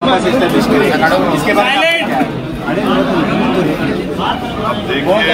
इसके बारे में अब देखिए,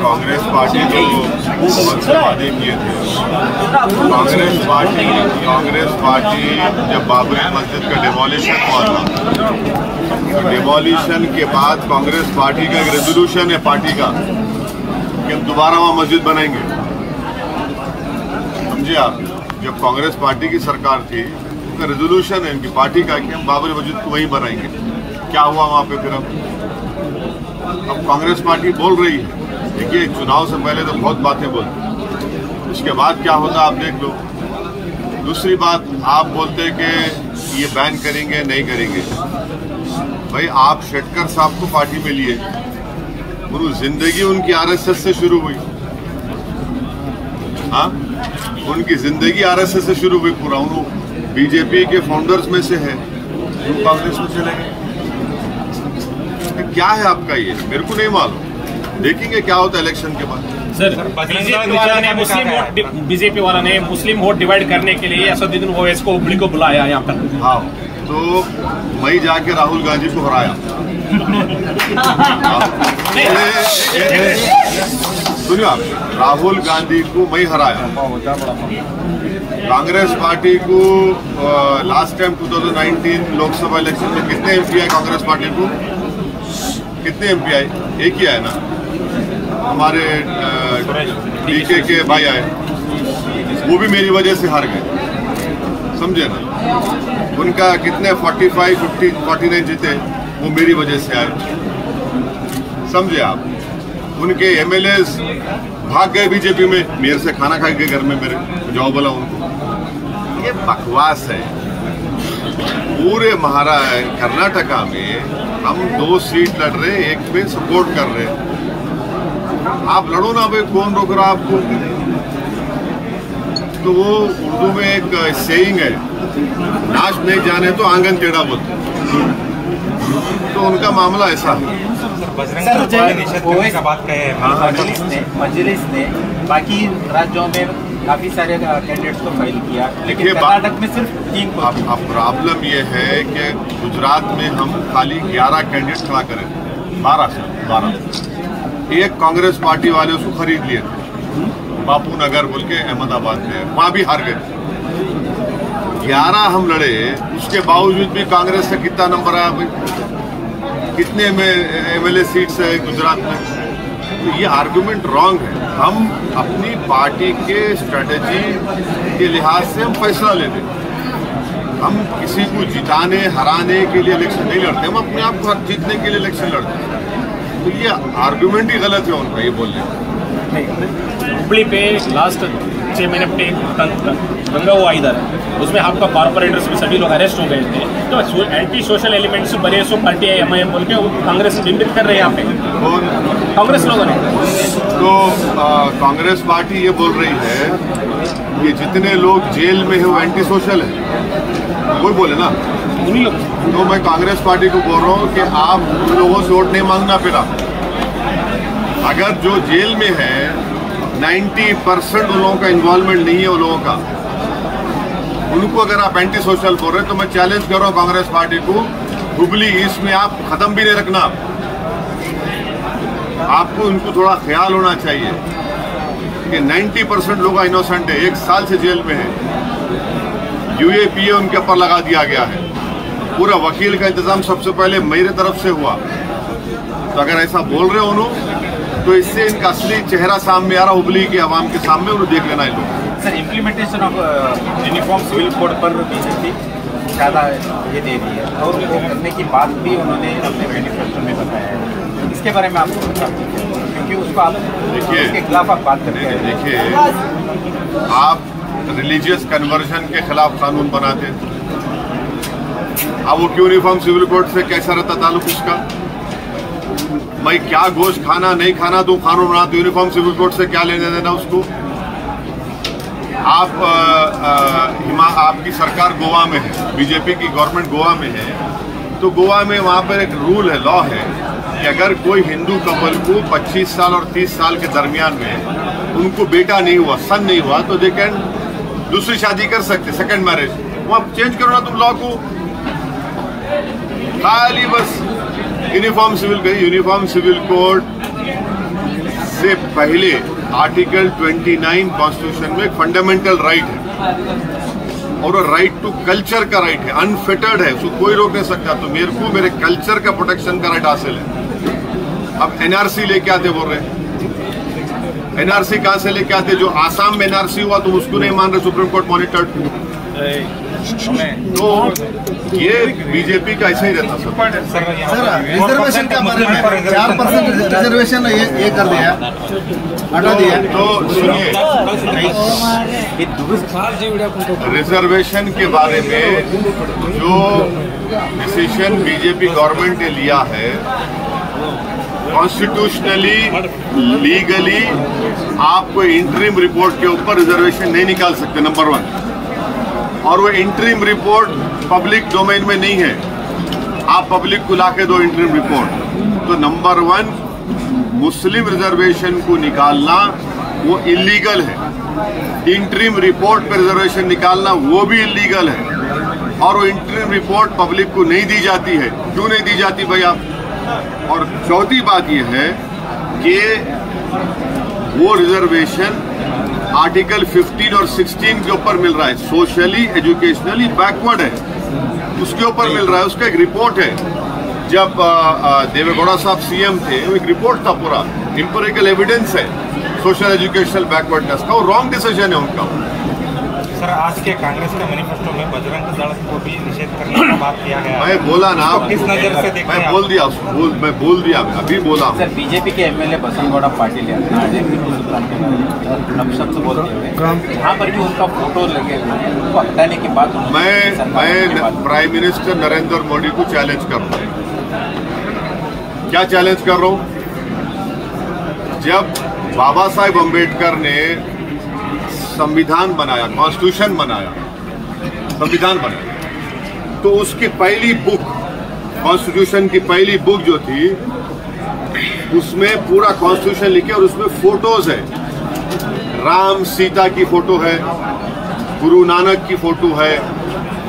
कांग्रेस पार्टी जो बहुत वादे किए थे, कांग्रेस पार्टी जब बाबरी मस्जिद का डिमोलिशन हुआ था, तो डिमोलिशन के बाद कांग्रेस पार्टी का एक रेजोल्यूशन है पार्टी का कि हम दोबारा वहाँ मस्जिद बनाएंगे। समझे आप? जब कांग्रेस पार्टी की सरकार थी, उनका रेजोल्यूशन है उनकी पार्टी का कि हम बाबरी मस्जिद को वहीं बनाएंगे। क्या हुआ वहाँ पे फिर? अब कांग्रेस पार्टी बोल रही है, देखिए चुनाव से पहले तो बहुत बातें बोलती, उसके बाद क्या होता आप देख लो। दूसरी बात, आप बोलते कि ये बैन करेंगे नहीं करेंगे। भाई आप शेट्टर साहब को पार्टी में लिए, पूरी जिंदगी उनकी आरएसएस से शुरू हुई। हाँ, उनकी जिंदगी आरएसएस से शुरू हुई पूरा। उन्होंने बीजेपी के फाउंडर्स में से है, वो कांग्रेस में चले गए। क्या है आपका ये? मेरे को नहीं मालूम, देखेंगे क्या होता है इलेक्शन के बाद। सर, बीजेपी वाला ने मुस्लिम वोट डिवाइड करने के लिए असदुद्दीन ओवैसी को हुबली को बुलाया यहाँ पर। हाँ, तो मैं जाके राहुल गांधी को हराया। सुनिए आप, राहुल गांधी को मैं हराया। कांग्रेस पार्टी को लास्ट टाइम 2019 लोकसभा इलेक्शन में कितने एमपी आए? कांग्रेस पार्टी को कितने एमपी आए? एक ही आए ना, हमारे डीके के भाई आए, वो भी मेरी वजह से हार गए। समझे ना? उनका कितने 45, 50, 49 जीते, वो मेरी वजह से आए। समझे आप? उनके एमएलएस भाग गए बीजेपी में, मेरे से खाना खा के घर में मेरे जाओ बोला उनको। ये बकवास है। पूरे कर्नाटका में हम 2 सीट लड़ रहे, एक पे सपोर्ट कर रहे। आप लड़ो ना भाई, कौन रोक रहा आपको? तो वो उर्दू में एक सेइंग है, नाच नहीं जाने तो आंगन टेढ़ा बोलते। तो उनका मामला ऐसा है। मजलिस ने बाकी राज्यों में काफी सारे कैंडिडेट्स को फाइल किया, लेकिन कर्नाटक में सिर्फ 3 को। अब प्रॉब्लम ये है कि गुजरात में हम खाली 11 कैंडिडेट खड़ा करें, 12 एक कांग्रेस पार्टी वाले उसको खरीद लिए थे, बापू नगर बोल के अहमदाबाद में, वहां भी हार गए। 11 हम लड़े, उसके बावजूद भी कांग्रेस का कितना नंबर आया भाई? कितने एमएलए सीट्स है गुजरात में? तो ये आर्गुमेंट रॉन्ग है। हम अपनी पार्टी के स्ट्रेटेजी के लिहाज से हम फैसला लेते हैं। हम किसी को जिताने हराने के लिए इलेक्शन नहीं लड़ते, हम अपने आप को जीतने के लिए इलेक्शन लड़ते हैं। तो ये आर्गुमेंट ही गलत है उनका, ये बोलने। हुबली पे लास्ट 6 महीने दंगा हुआ इधर, उसमें आपका कॉर्पोरेटर्स भी सभी लोग अरेस्ट हो गए थे। तो एंटी सोशल एलिमेंट्स बड़े सो पार्टी है एमआईएम बोल के वो कांग्रेस बिंबित कर रहे हैं यहाँ पे कांग्रेस लोगों ने। तो कांग्रेस पार्टी ये बोल रही है कि जितने लोग जेल में है वो एंटी सोशल है, वही बोले ना उन्हीं लोग। तो मैं कांग्रेस पार्टी को बोल रहा हूँ कि आप उन लोगों से वोट नहीं मांगना पड़ा। अगर जो जेल में है 90% उन लोगों का इन्वॉल्वमेंट नहीं है, उन लोगों का, उनको अगर आप एंटी सोशल बोल रहे हैं तो मैं चैलेंज कर रहा हूँ कांग्रेस पार्टी को, हुबली ईस्ट में आप खत्म भी नहीं रखना। आपको उनको थोड़ा ख्याल होना चाहिए कि 90% लोग इनोसेंट है, 1 साल से जेल में है। यूएपीए उनके ऊपर लगा दिया गया है। पूरा वकील का इंतजाम सबसे पहले मेरे तरफ से हुआ। तो अगर ऐसा बोल रहे हो उन्होंने, तो इससे इनका असली चेहरा सामने आ रहा हुबली के आवाम के सामने, उन्हें देख लेना है लोग। Sir, implementation of uniform civil code पर बीजेपी ज़्यादा ये दे रही है, और वो करने की बात भी उन्होंने अपने मैनिफेस्टो में बताया है। इसके बारे में आपको बता दीजिए, क्योंकि उसको आप उसके खिलाफ आप बात करते हैं। देखिए, आप रिलीजियस कन्वर्जन के खिलाफ कानून बनाते हैं। अब वो यूनिफॉर्म सिविल कोड से कैसा रहता ताल्लुक उसका? भाई क्या गोश्त खाना नहीं खाना तो कानून बनाते, यूनिफॉर्म सिविल कोड से क्या लेने देना उसको? आपकी सरकार गोवा में है, बीजेपी की गवर्नमेंट गोवा में है, तो गोवा में वहाँ पर एक रूल है, लॉ है कि अगर कोई हिंदू कपल को 25 साल और 30 साल के दरमियान में उनको बेटा नहीं हुआ, सन नहीं हुआ, तो दे कैन दूसरी शादी कर सकते, सेकंड मैरिज। वहाँ चेंज करो ना तुम लॉ को। खाली बस यूनिफॉर्म सिविल कोड से पहले आर्टिकल 29 कॉन्स्टिट्यूशन में एक फंडामेंटल राइट है और वो राइट टू कल्चर का राइट है, अनफिटर्ड है, उसको कोई रोक नहीं सकता। तो मेरे को मेरे कल्चर का प्रोटेक्शन का राइट हासिल है। अब एनआरसी लेके आते बोल रहे हैं, एनआरसी कहां से लेके आते? जो आसाम में एनआरसी हुआ तुम उसको नहीं मान रहे, सुप्रीम कोर्ट मॉनिटर्ड। तो ये बीजेपी का ऐसा ही रहता सर। रिजर्वेशन के बारे में 4% रिजर्वेशन ये कर दिया, हटा दिया। तो सुनिए, रिजर्वेशन के बारे में जो डिसीजन बीजेपी गवर्नमेंट ने लिया है, कॉन्स्टिट्यूशनली लीगली आपको इंटरिम रिपोर्ट के ऊपर रिजर्वेशन नहीं निकाल सकते, नंबर 1। और वो इंटरिम रिपोर्ट पब्लिक डोमेन में नहीं है, आप पब्लिक को लाके दो इंटरिम रिपोर्ट। तो नंबर 1 मुस्लिम रिजर्वेशन को निकालना वो इलीगल है। इंटरिम रिपोर्ट पर रिजर्वेशन निकालना वो भी इलीगल है। और वो इंटरिम रिपोर्ट पब्लिक को नहीं दी जाती है। क्यों नहीं दी जाती भैया? और चौथी बात यह है कि वो रिजर्वेशन आर्टिकल 15 और 16 के ऊपर मिल रहा है, सोशली एजुकेशनली बैकवर्ड है, उसके ऊपर मिल रहा है। उसका एक रिपोर्ट है, जब देवेगौड़ा साहब सीएम थे, वो एक रिपोर्ट था, पूरा इंपेरिकल एविडेंस है सोशल एजुकेशनल बैकवर्डनेस का। वो रॉन्ग डिसीजन है उनका। सर, आज के कांग्रेस के मैनिफेस्टो में बजरंग दल को भी निषेध करने का बात किया गया। मैं बोला ना, किस नजर से देखते हैं? मैं बोल दिया, मैं बोल दिया, अभी बोला। सर, बीजेपी के एमएलए बसनगौड़ा पाटिल शब्द बोलते हुए यहाँ पर भी उनका फोटो लगे हुए हैं, उनको हटाने की बात। मैं प्राइम मिनिस्टर नरेंद्र मोदी को चैलेंज कर रहा हूँ। क्या चैलेंज कर रहा हूँ? जब बाबा साहेब अम्बेडकर ने संविधान बनाया, कॉन्स्टिट्यूशन बनाया, संविधान बनाया, तो उसकी पहली बुक, कॉन्स्टिट्यूशन की पहली बुक जो थी, उसमें पूरा कॉन्स्टिट्यूशन लिखे और उसमें फोटोज है। राम सीता की फोटो है, गुरु नानक की फोटो है,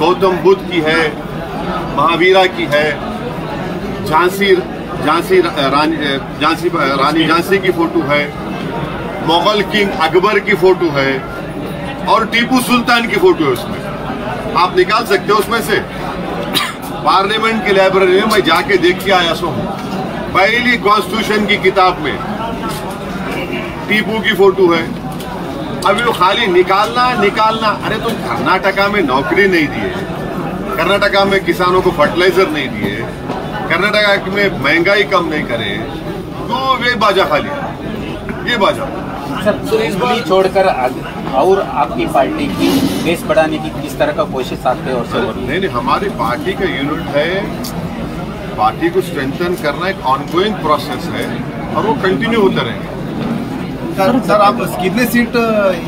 गौतम बुद्ध की है, महावीरा की है, रानी झांसी की फोटो है, मुगल किंग अकबर की फोटो है और टीपू सुल्तान की फोटो है। उसमें आप निकाल सकते हो उसमें से। पार्लियामेंट की लाइब्रेरी में मैं जाके देख के आया सो हूँ, पहली कॉन्स्टिट्यूशन की किताब में टीपू की फोटो है। अभी वो खाली निकालना। अरे तुम कर्नाटका में नौकरी नहीं दिए, कर्नाटका में किसानों को फर्टिलाइजर नहीं दिए, कर्नाटका में महंगाई कम नहीं करे, तो ये बाजा खाली, ये बाजा। सर, इस छोड़कर और आपकी पार्टी की बेस बढ़ाने की किस तरह का कोशिश आपके ओर से हो रही है? नहीं, हमारी पार्टी का यूनिट है, पार्टी को स्ट्रेंथन करना एक ऑनगोइंग प्रोसेस है और वो कंटिन्यू होते रहेंगे। सर, आप कितने सीट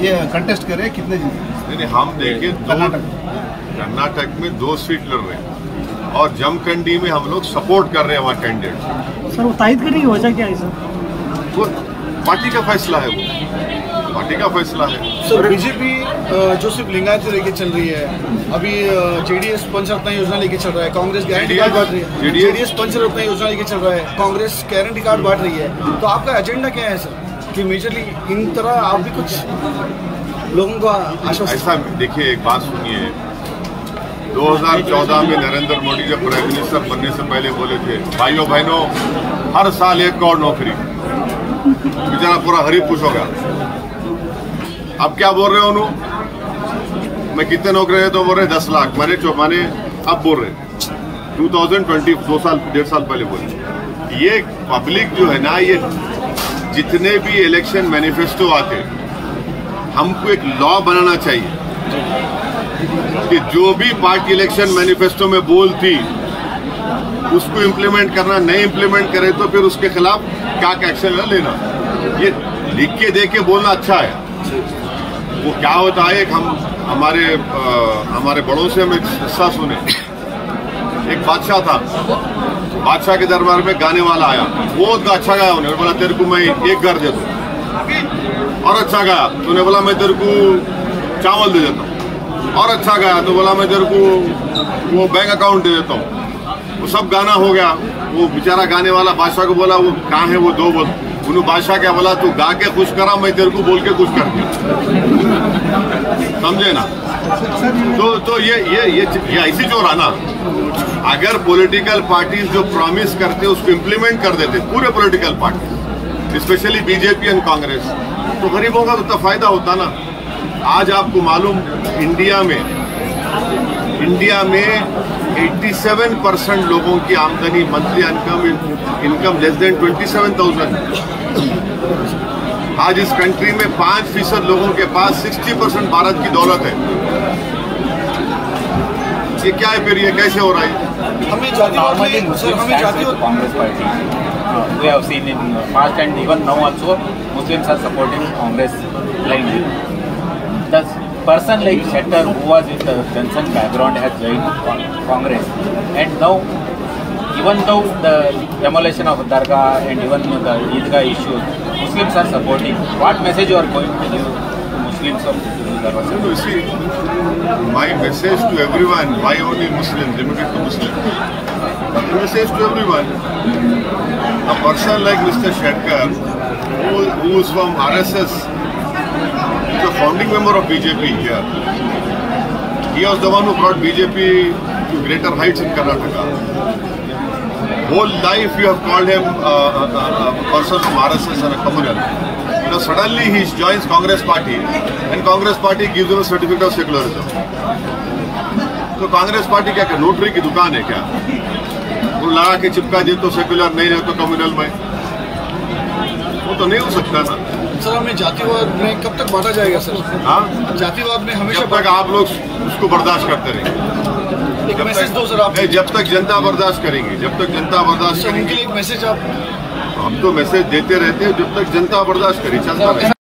ये कंटेस्ट करें, कितने जीते? नहीं, हम देखिए कर्नाटक में 2 सीट लड़ रहे हैं और जमखंडी में हम लोग सपोर्ट कर रहे हैं हमारे कैंडिडेट। सर, वो तायद करने की वजह क्या है सर? वो पार्टी का फैसला है, वो पार्टी का फैसला है। सर, बीजेपी जो सिर्फ लिंगायत को लेके चल रही है, अभी जेडीएस पंचरत्न योजना लेके चल रहा है, कांग्रेस गारंटी कार्ड बांट रही है, जेडीएस पंचरत्न योजना लेके चल रहा है, कांग्रेस गारंटी कार्ड बांट रही है। तो आपका एजेंडा क्या है सर, कि मेजरली इन तरह आप भी कुछ लोगों का आश्वासन? ऐसा देखिए, एक बात सुनिए, 2014 में नरेंद्र मोदी जब प्राइम मिनिस्टर बनने से पहले बोले थे, भाइयों बहनों हर साल 1 करोड़ नौकरी, बेचारा पूरा हरी खुश हो गया। अब क्या बोल रहे हो उन्होंने? मैं कितने नौकरी है तो बोल रहे 10 लाख, माने अब बोल रहे 2020, 1.5 साल पहले बोले। ये पब्लिक जो है ना, ये जितने भी इलेक्शन मैनिफेस्टो आते, हमको एक लॉ बनाना चाहिए कि जो भी पार्टी इलेक्शन मैनिफेस्टो में बोलती उसको इम्प्लीमेंट करना, नहीं इम्प्लीमेंट करे तो फिर उसके खिलाफ क्या एक्शन लेना। ये लिख के दे के बोलना अच्छा है। वो क्या होता है, एक हमारे बड़ों से हम एक किस्सा सुने। एक बादशाह था, बादशाह के दरबार में गाने वाला आया, बहुत अच्छा गाया उन्हें, बोला तेरे को मैं 1 घर दे दूं, और अच्छा गाया तो उन्हें बोला मैं तेरे को चावल दे देता हूँ, और अच्छा गाया तो बोला मैं तेरे को वो बैंक अकाउंट दे देता हूँ। वो सब गाना हो गया। वो बेचारा गाने वाला बादशाह को बोला वो कहाँ है वो दो बोल, उन्होंने बादशाह क्या बोला, तू गा के खुश करा, मैं तेरे को बोल के खुश कर दिया। समझे ना? तो ये ऐसी जो रहा ना, अगर पॉलिटिकल पार्टीज जो प्रॉमिस करते उसको इम्प्लीमेंट कर देते पूरे political party, specially BJP and Congress, तो गरीबों का तो फायदा होता ना। आज आपको मालूम इंडिया में 87% लोगों की आमदनी मंथली इनकम लेस देन 27,000। आज इस कंट्री में 5% लोगों के पास 60% भारत की दौलत है। ये क्या है फिर? ये कैसे हो रहा है? हमें जातिवाद में Congress party we have seen in past and even now also Muslims are supporting Congress blindly. The person like Shettar who was with the Johnson background has joined Congress, and now even though the demolition of Dargah and even the Eidgah issues, Muslims are supporting. What message you are going to give to Muslims of Dargah? You see, my message to everyone, why only Muslims, limited to Muslims? The message to everyone, a person like Mr. Shettar, who is from RSS, is a founding member of BJP here. He was the one who brought BJP to greater heights in Karnataka. Whole life you have called him a person from RSS and a communal. You know, suddenly he joins Congress party, and Congress party gives him a certificate of secularism. तो Congress party क्या notary की दुकान है क्या? वो लगा के चिपका दे तो सेक्युलर, नहीं है तो कम्युनल में, वो तो नहीं हो सकता ना। सर, हमें जातिवाद में कब तक बांटा जाएगा सर? हाँ, जातिवाद में हमेशा जब तक आप लोग उसको बर्दाश्त करते रहेंगे। एक मैसेज दो सर आप। जब तक जनता बर्दाश्त करेंगे, जब तक जनता बर्दाश्त सर, करेंगे। उनके लिए एक मैसेज आप। हम तो मैसेज देते रहते हैं, जब तक जनता बर्दाश्त करें चलता रहेगा।